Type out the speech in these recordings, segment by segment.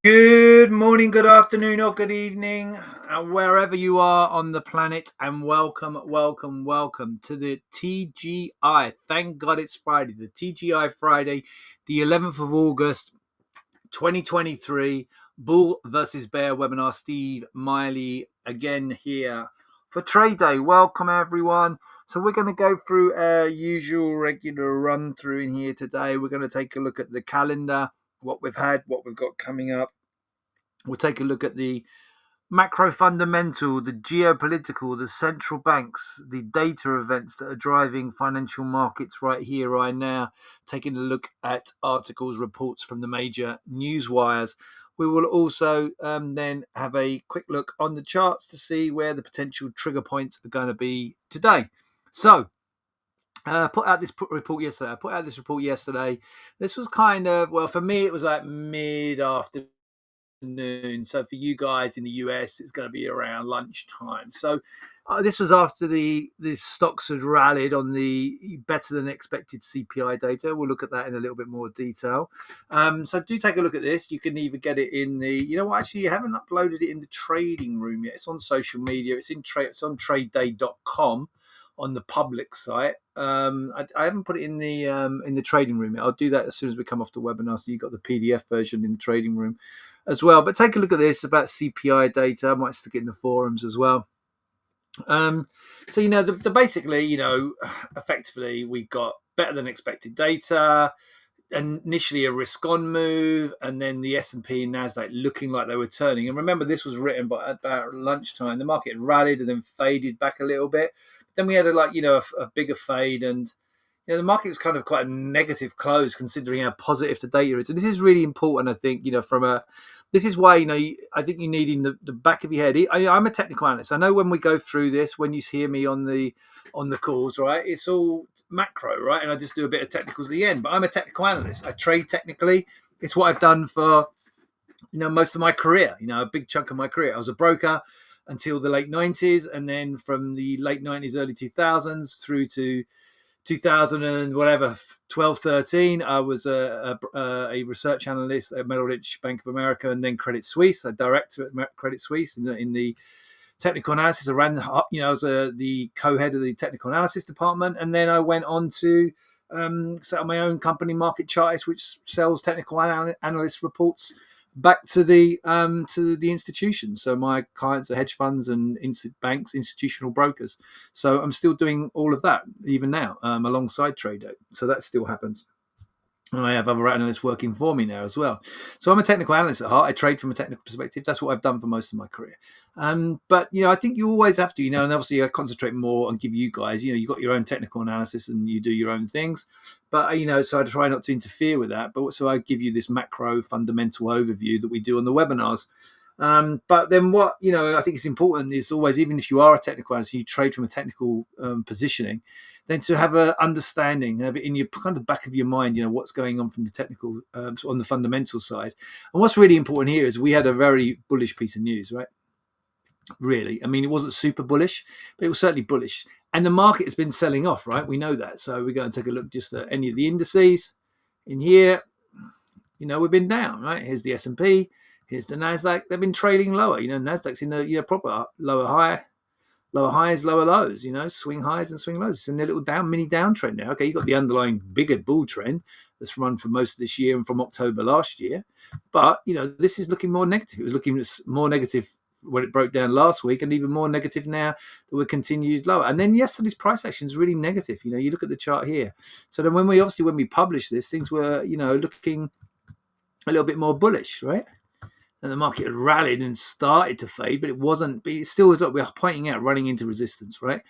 Good morning, good afternoon, or good evening, wherever you are on the planet, and welcome to the TGI. Thank God it's Friday, the TGI Friday, the 11th of August, 2023, Bull versus Bear webinar. Steve Miley again here for Trade Day. Welcome, everyone. So we're going to go through our usual regular run through in here today. We're going to take a look at the calendar, what we've had, what we've got coming up. We'll take a look at the macro fundamental, the geopolitical, the central banks, the data events that are driving financial markets right here, right now. Taking a look at articles, reports from the major news wires. We will also then have a quick look on the charts to see where the potential trigger points are going to be today. So, put out this report yesterday. This was kind of, well, for me, it was like mid-afternoon. So for you guys in the US, it's going to be around lunchtime. So this was after the stocks had rallied on the better than expected CPI data. We'll look at that in a little bit more detail. So do take a look at this. You can either get it in the, you know what, actually you haven't uploaded it in the trading room yet. It's on social media. It's on tradeday.com on the public site. I haven't put it in the trading room yet. I'll do that as soon as we come off the webinar. So you've got the PDF version in the trading room as well. But take a look at this about CPI data. I might stick it in the forums as well. So the basically, effectively we got better than expected data. Initially a risk on move, and then the S&P and Nasdaq looking like they were turning. And remember, this was written by about lunchtime. The market rallied and then faded back a little bit. Then we had a bigger fade, and the market was kind of quite a negative close considering how positive the data is. And this is really important, I think, this is why, I think you need in the back of your head. I'm a technical analyst. I know when we go through this, when you hear me on the calls, right, it's all macro, right? And I just do a bit of technicals at the end, but I'm a technical analyst. I trade technically. It's what I've done for, most of my career, a big chunk of my career. I was a broker until the late 90s. And then from the late 90s, early 2000s through to 2000 and whatever 12 13 I was a research analyst at Merrill Lynch, Bank of America, and then Credit Suisse. I director at Credit Suisse in the technical analysis. I ran I was the co-head of the technical analysis department, and then I went on to set up my own company, Market Chartist, which sells technical analyst reports back to the institutions. So my clients are hedge funds and banks, institutional brokers. So I'm still doing all of that even now, alongside Trader. So that still happens. And I have other analysts working for me now as well. So I'm a technical analyst at heart. I trade from a technical perspective. That's what I've done for most of my career. But I think you always have to, and obviously I concentrate more and give you guys, you've got your own technical analysis and you do your own things. But so I try not to interfere with that. But so I give you this macro fundamental overview that we do on the webinars. But then what, I think is important is always, even if you are a technical analyst, you trade from a technical positioning, then to have an understanding, have it in your kind of back of your mind, what's going on from the technical, on the fundamental side. And what's really important here is we had a very bullish piece of news, right? Really. I mean, it wasn't super bullish, but it was certainly bullish. And the market has been selling off, right? We know that. So we're going to take a look just at any of the indices in here. We've been down, right? Here's the S&P. Here's the Nasdaq. They've been trading lower. Nasdaq's in the proper lower highs, lower lows. Swing highs and swing lows. It's in a little mini downtrend now. Okay, you've got the underlying bigger bull trend that's run for most of this year and from October last year. But this is looking more negative. It was looking more negative when it broke down last week, and even more negative now that we're continued lower. And then yesterday's price action is really negative. You look at the chart here. So then when we published this, things were looking a little bit more bullish, right? And the market had rallied and started to fade, but it wasn't. But it still was. Look, we're pointing out running into resistance, right?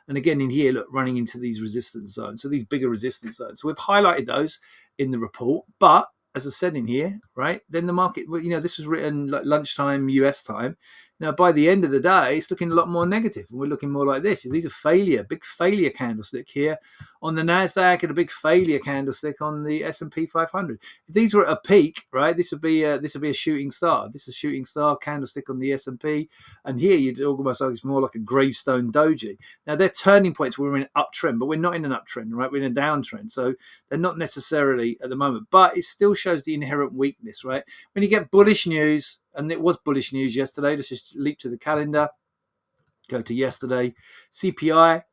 And again in here, look, running into these resistance zones. So these bigger resistance zones. So we've highlighted those in the report. But as I said in here, right, then the market, this was written like lunchtime US time. Now, by the end of the day, it's looking a lot more negative, and we're looking more like this. These are big failure candlestick here on the Nasdaq, and a big failure candlestick on the S&P 500. If these were at a peak, right, this would be a shooting star. This is a shooting star candlestick on the S&P, and here you'd almost like it's more like a gravestone doji. Now, they're turning points where we're in an uptrend, but we're not in an uptrend, right? We're in a downtrend, so they're not necessarily at the moment, but it still shows the inherent weakness, right? When you get bullish news, and it was bullish news yesterday, let's just leap to the calendar, go to yesterday. CPI,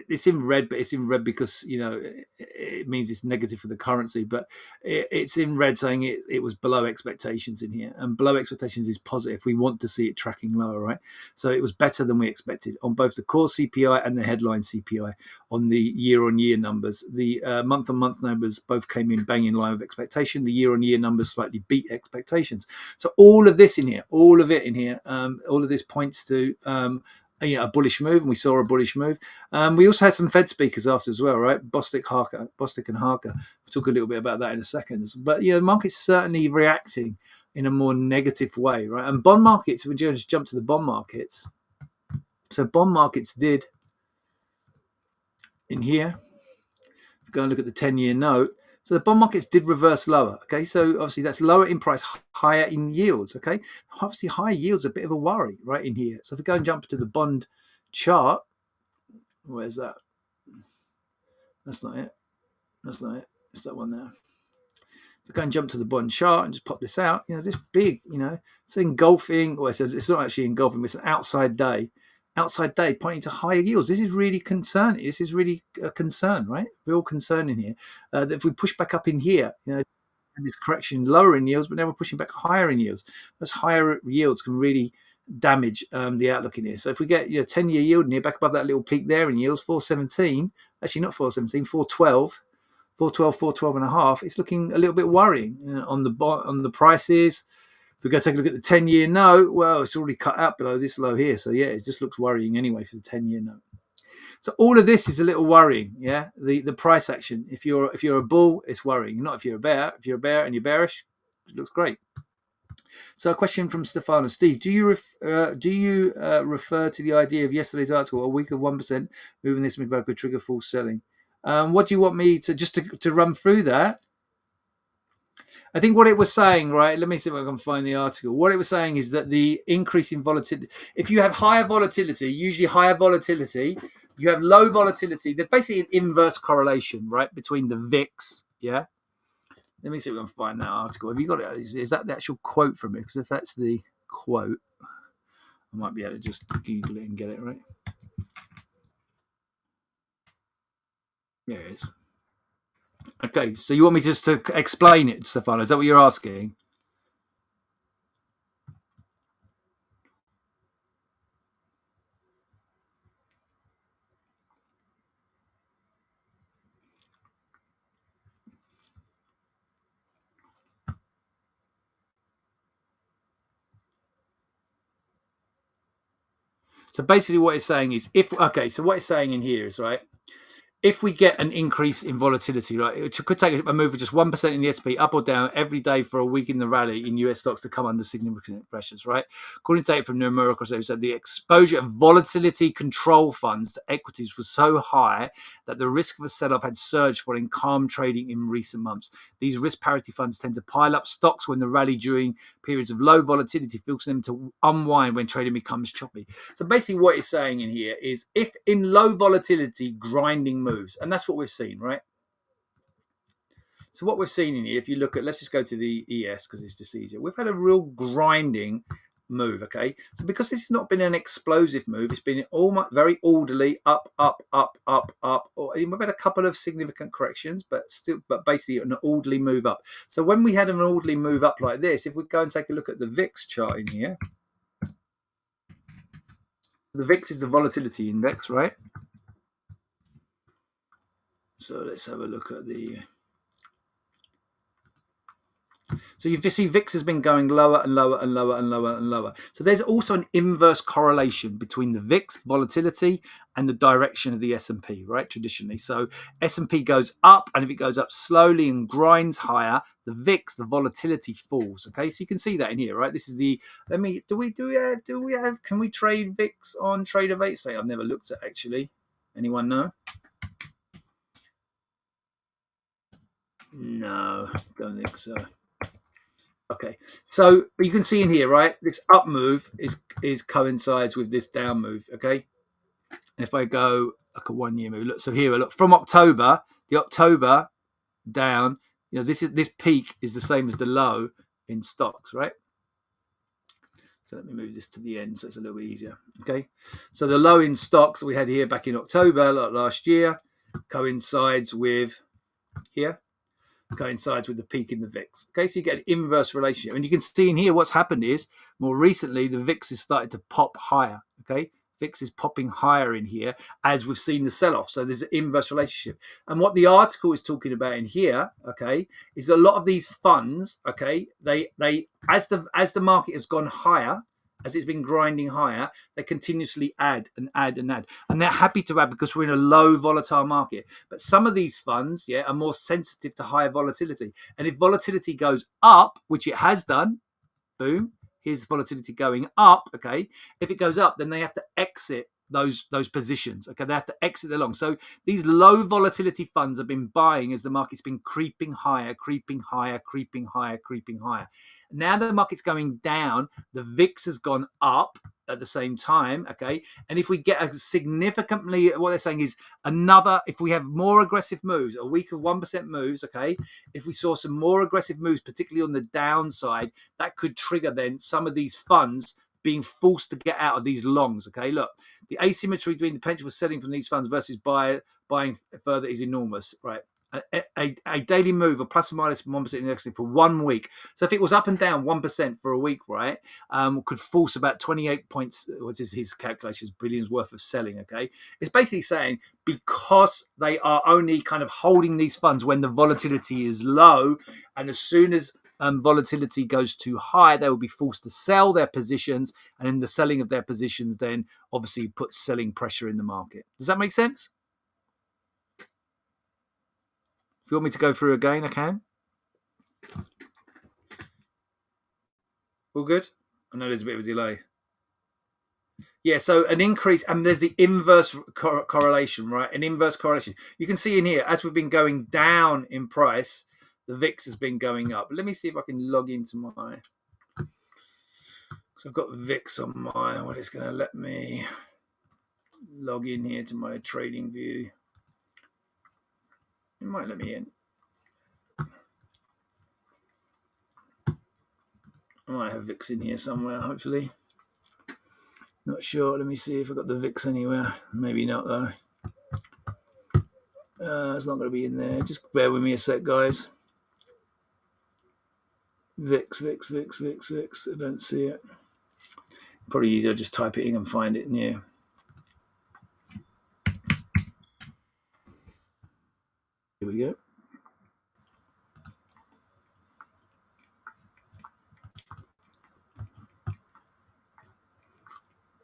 it's in red, but it's in red because, it means it's negative for the currency, but it's in red saying it was below expectations in here. And below expectations is positive. We want to see it tracking lower, right? So it was better than we expected on both the core CPI and the headline CPI. On the year-on-year numbers, the month-on-month numbers both came in bang in line with expectation. The year-on-year numbers slightly beat expectations. So all of this in here, all of this points to a bullish move, and we saw a bullish move. We also had some Fed speakers after as well, right? Bostic and Harker. We'll talk a little bit about that in a second. But the market's certainly reacting in a more negative way, right? And bond markets, if we just jump to the bond markets. So bond markets did in here. Go and look at the 10-year note. So the bond markets did reverse lower. Okay, so obviously that's lower in price, higher in yields. Okay, obviously higher yields are a bit of a worry right in here. So if we go and jump to the bond chart, where's that? That's not it. It's that one there. If we go and jump to the bond chart and just pop this out, this big, it's engulfing, or it's not actually engulfing, but it's an outside day pointing to higher yields. This is really concerning. This is really a concern, right? Real concern in here. That if we push back up in here, this correction lower in yields, but now we're pushing back higher in yields. Those higher yields can really damage the outlook in here. So if we get 10-year yield in here, back above that little peak there in yields, 417, actually not 417, 412. 412 and a half, it's looking a little bit worrying on the prices. If we go take a look at the 10-year note, well, it's already cut out below this low here. So yeah, it just looks worrying anyway for the 10-year note. So all of this is a little worrying, yeah. The price action. If you're a bull, it's worrying. Not if you're a bear. If you're a bear and you're bearish, it looks great. So a question from Stefano. Steve, do you refer to the idea of yesterday's article, a week of 1% moving this mid-value could trigger full selling? What do you want me to just to run through that? I think what it was saying, right? Let me see if I can find the article. What it was saying is that the increase in volatility, if you have higher volatility, usually higher volatility, you have low volatility. There's basically an inverse correlation, right, between the VIX. Yeah. Let me see if I can find that article. Have you got it? Is that the actual quote from it? Because if that's the quote, I might be able to just Google it and get it right. There it is. Okay, so you want me just to explain it, Stefano? Is that what you're asking? So basically what it's saying is so what it's saying in here is, right, if we get an increase in volatility, right, it could take a move of just 1% in the S&P up or down every day for a week in the rally in US stocks to come under significant pressures, right? According to data from Numerical, they said the exposure of volatility control funds to equities was so high that the risk of a sell-off had surged following calm trading in recent months. These risk parity funds tend to pile up stocks when the rally during periods of low volatility, forcing them to unwind when trading becomes choppy. So basically what it's saying in here is if in low volatility, grinding moves, and that's what we've seen, right? So what we've seen in here, if you look at, let's just go to the ES because it's just easier. We've had a real grinding move, okay? So because this has not been an explosive move, it's been almost very orderly, up. We've had a couple of significant corrections, but basically an orderly move up. So when we had an orderly move up like this, if we go and take a look at the VIX chart in here, the VIX is the volatility index, right? So let's have a look at the So you see VIX has been going lower and lower and lower and lower and lower. So there's also an inverse correlation between the VIX volatility and the direction of the S&P, right? Traditionally. So S&P goes up, and if it goes up slowly and grinds higher, the VIX, the volatility falls. Okay, so you can see that in here, right? This is the, can we trade VIX on Trader 8? Say, I've never looked at actually. Anyone know? No, don't think so. Okay, so you can see in here, right? This up move is coincides with this down move. Okay, and if I go like a 1 year move, look. So here, look from October, the October down. You know, this peak is the same as the low in stocks, right? So let me move this to the end so it's a little bit easier. Okay, so the low in stocks that we had here back in October last year coincides with here. Coincides with the peak in the VIX. Okay, so you get an inverse relationship. And you can see in here what's happened is more recently the VIX has started to pop higher. Okay, VIX is popping higher in here as we've seen the sell-off. So there's an inverse relationship. And what the article is talking about in here, okay, is a lot of these funds, okay, they as the market has gone higher, as it's been grinding higher, they continuously add and add and add. And they're happy to add because we're in a low volatile market. But some of these funds, yeah, are more sensitive to higher volatility. And if volatility goes up, which it has done, boom, here's volatility going up, okay? If it goes up, then they have to exit those positions, okay? They have to exit the long. So these low volatility funds have been buying as the market's been creeping higher, creeping higher, creeping higher, creeping higher. Now the market's going down, the VIX has gone up at the same time, okay? And if we get a significantly, what they're saying is another, if we have more aggressive moves, a week of 1% moves, okay? If we saw some more aggressive moves, particularly on the downside, that could trigger then some of these funds being forced to get out of these longs, okay? Look, the asymmetry between the potential for selling from these funds versus buying further is enormous, right? A daily move of plus or minus 1% in the next for 1 week. So if it was up and down 1% for a week, right, could force about 28 points, what is his calculations, billions worth of selling, okay? It's basically saying because they are only kind of holding these funds when the volatility is low, and as soon as volatility goes too high, they will be forced to sell their positions, and in the selling of their positions then obviously puts selling pressure in the market. Does that make sense? If you want me to go through again, I can. All good? I know there's a bit of a delay. Yeah, so an increase, and there's the inverse correlation, right? An inverse correlation. You can see in here, as we've been going down in price, the VIX has been going up. Let me see if I can log into my... So I've got VIX on my... Well, it's going to let me log in here to my trading view. It might let me in. I might have VIX in here somewhere, hopefully. Not sure. Let me see if I've got the VIX anywhere. Maybe not, though. It's not going to be in there. Just bear with me a sec, guys. VIX. I don't see it. Probably easier just type it in and find it new. Here we go.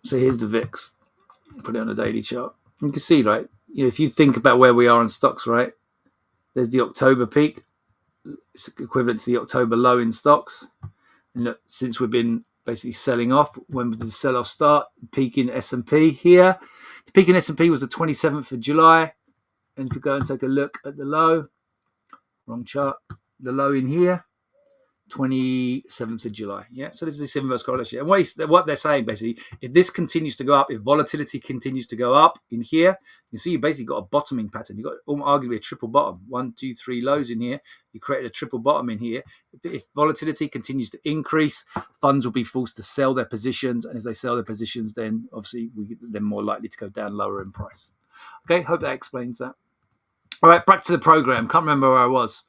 So here's the VIX. Put it on a daily chart. You can see, right? You know, if you think about where we are in stocks, right? There's the October peak. It's equivalent to the October low in stocks. And look, since we've been basically selling off, when did the sell-off start? Peak in S&P here. The peak in S&P was the 27th of July. And if you go and take a look at the low, wrong chart, the low in here, 27th of July. Yeah, so this is this inverse correlation. And what they're saying basically, if this continues to go up, if volatility continues to go up in here, you see you basically got a bottoming pattern. You've got arguably a triple bottom. 1, 2, 3 lows in here. You created a triple bottom in here. If volatility continues to increase, funds will be forced to sell their positions. And as they sell their positions, then obviously they're more likely to go down lower in price. Okay, hope that explains that. All right, back to the program. Can't remember where I was.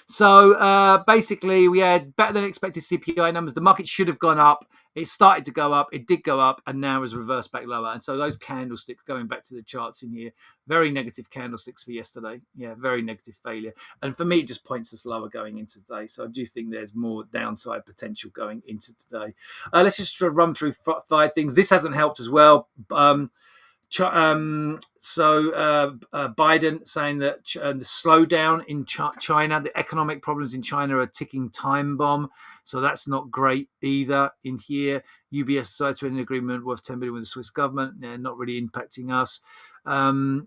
So basically, we had better than expected CPI numbers. The market should have gone up. it started to go up, it did go up, and now has reversed back lower. And so those candlesticks, going back to the charts in here, very negative candlesticks for yesterday. Yeah, very negative failure. And for me, it just points us lower going into today. So I do think there's more downside potential going into today. Let's just run through 5 things. This hasn't helped as well. Biden saying that the slowdown in China, the economic problems in China are a ticking time bomb. So that's not great either in here. UBS decided to an agreement worth 10 billion with the Swiss government. They're not really impacting us.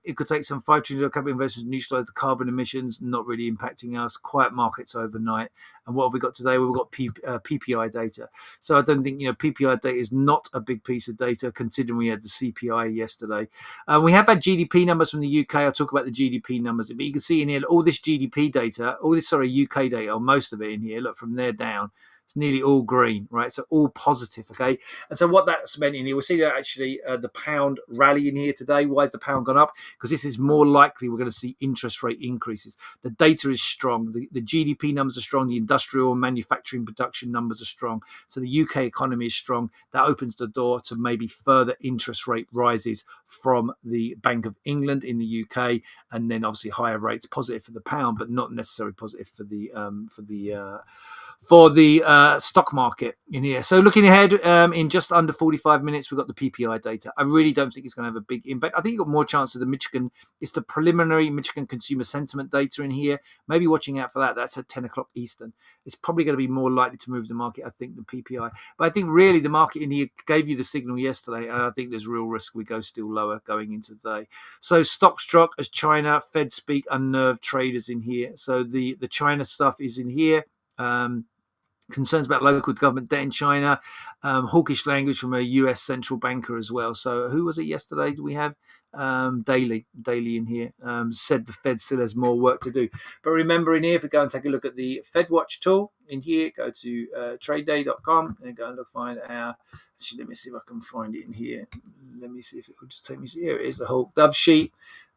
It could take some $5 trillion capital investments to neutralize the carbon emissions, not really impacting us. Quiet markets overnight. And what have we got today? We've got PPI data. So I don't think, PPI data is not a big piece of data, considering we had the CPI yesterday. We have had GDP numbers from the UK. I'll talk about the GDP numbers. But you can see in here, all this GDP data, UK data, or most of it in here, look, from there down, it's nearly all green, right? So all positive, okay? And so what that's meant in here, we'll see that actually the pound rally in here today. Why has the pound gone up? Because this is more likely we're going to see interest rate increases. The data is strong. The GDP numbers are strong. The industrial and manufacturing production numbers are strong. So the UK economy is strong. That opens the door to maybe further interest rate rises from the Bank of England in the UK, and then obviously higher rates, positive for the pound, but not necessarily positive for the stock market in here. So looking ahead, in just under 45 minutes, we've got the PPI data. I really don't think it's going to have a big impact. I think you've got more chance of it's the preliminary Michigan consumer sentiment data in here. Maybe watching out for that. That's at 10 o'clock Eastern. It's probably going to be more likely to move the market, I think, than PPI. But I think really the market in here gave you the signal yesterday, and I think there's real risk we go still lower going into today. So stocks drop as China, Fed speak, unnerved traders in here. So the China stuff is in here. Concerns about local government debt in China, hawkish language from a US central banker as well. So who was it yesterday? Do we have Daly in here? Said the Fed still has more work to do. But remember in here, if we go and take a look at the Fed Watch tool in here, go to tradeday.com and go and find our. Actually, let me see if I can find it in here. Let me see if it will just take me. Here it is, the Hawk Dove sheet.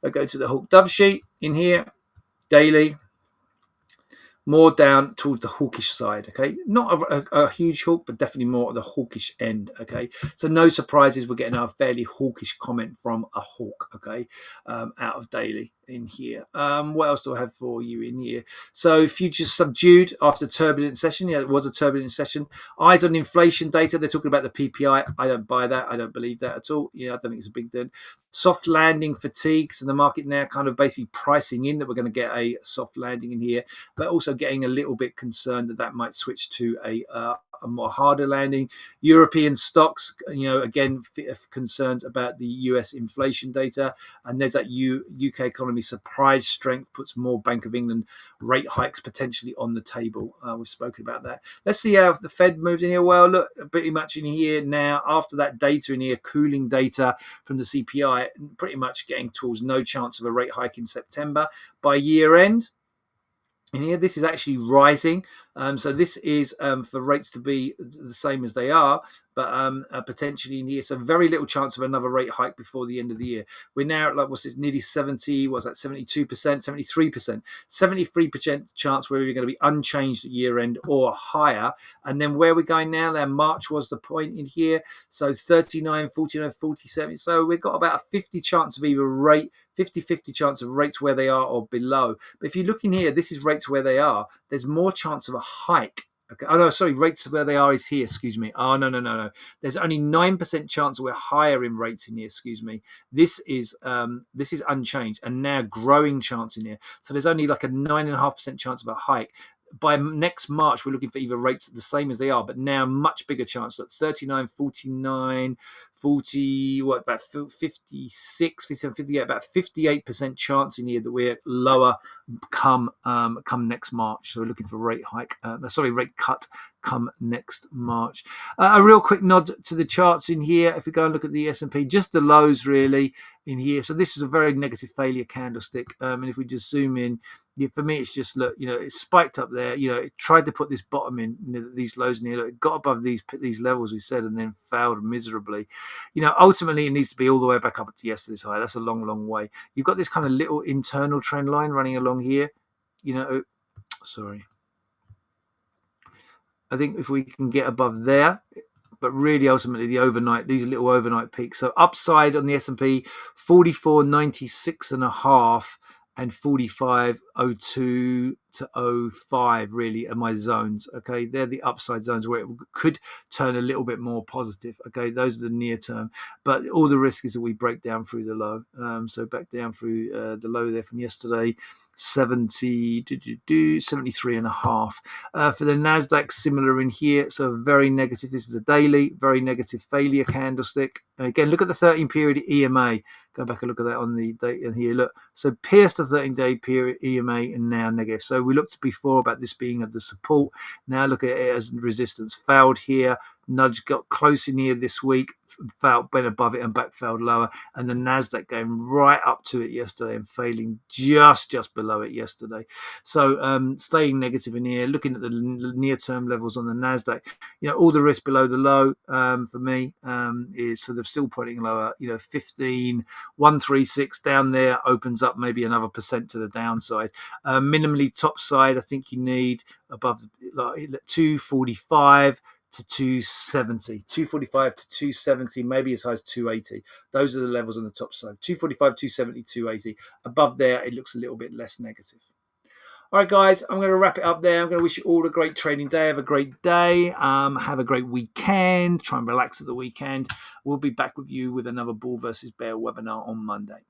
I go to the Hawk Dove sheet in here, daily. More down towards the hawkish side, okay? Not a huge hawk, but definitely more at the hawkish end, okay? So no surprises, we're getting a fairly hawkish comment from a hawk, okay, out of daily in here. What else do I have for you in here? So futures subdued after turbulent session. Yeah, it was a turbulent session. Eyes on inflation data. They're talking about the PPI. I don't buy that. I don't believe that at all. I don't think it's a big deal. Soft landing fatigue. So the market now kind of basically pricing in that we're going to get a soft landing in here, but also getting a little bit concerned that might switch to a more harder landing. European stocks, again, concerns about the US inflation data, and there's that UK economy surprise strength puts more Bank of England rate hikes potentially on the table. We've spoken about that. Let's see how the Fed moves in here. Well, look, pretty much in here now, after that data in here, cooling data from the CPI, pretty much getting towards no chance of a rate hike in September. By year end, in here, this is actually rising. So this is for rates to be the same as they are, but potentially in here. So very little chance of another rate hike before the end of the year. We're now at nearly 70, 72%, 73%, 73% chance we're going to be unchanged at year end or higher. And then where we're going now, March was the point in here. So 39, 49, 47. So we've got about a 50 chance of either rate, 50-50 chance of rates where they are or below. But if you look in here, this is rates where they are. There's more chance of a hike. Okay. Oh no, sorry, rates where they are is here, excuse me. Oh, no. There's only 9% chance we're higher in rates in here, excuse me. This is unchanged and now growing chance in here. So there's only like a 9.5% chance of a hike. By next March, we're looking for either rates the same as they are, but now much bigger chance. Look, 39, 49, 40, about 56, 57, 58, about 58% chance in here that we're lower come next March. So we're looking for rate cut come next March. A real quick nod to the charts in here. If we go and look at the S&P, just the lows really in here. So this was a very negative failure candlestick. And if we just zoom in, for me, it's just, look, it spiked up there. It tried to put this bottom in, these lows in here. Look, it got above these levels we said, and then failed miserably. Ultimately, it needs to be all the way back up to yesterday's high. That's a long, long way. You've got this kind of little internal trend line running along here. Sorry. I think if we can get above there, but really ultimately the overnight, these little overnight peaks. So upside on the S&P 44.96.5 and 45.02 to oh 05 really are my zones. Okay, they're the upside zones where it could turn a little bit more positive. Okay, those are the near term, but all the risk is that we break down through the low. So back down through the low there from yesterday, 73 and a half. For the Nasdaq, similar in here. So very negative. This is a daily, very negative failure candlestick. Again, look at the 13-period EMA. Go back and look at that on the date in here. Look, so pierced the 13-day period EMA and now negative. So we looked before about this being at the support. Now look at it as resistance. Failed here. Nudge got close in here this week. Failed, went above it and back failed lower, and the Nasdaq going right up to it yesterday and failing just below it yesterday. So staying negative in here, looking at the near-term levels on the Nasdaq, all the risk below the low for me is, so they're still pointing lower. 15,136 down there opens up maybe another percent to the downside. Minimally top side, I think you need above 245 to 245 to 270, maybe as high as 280. Those are the levels on the top side. 245, 270, 280. Above there, it looks a little bit less negative. All right, guys, I'm going to wrap it up there. I'm going to wish you all a great trading day. Have a great day. Have a great weekend. Try and relax at the weekend. We'll be back with you with another Bull versus Bear webinar on Monday.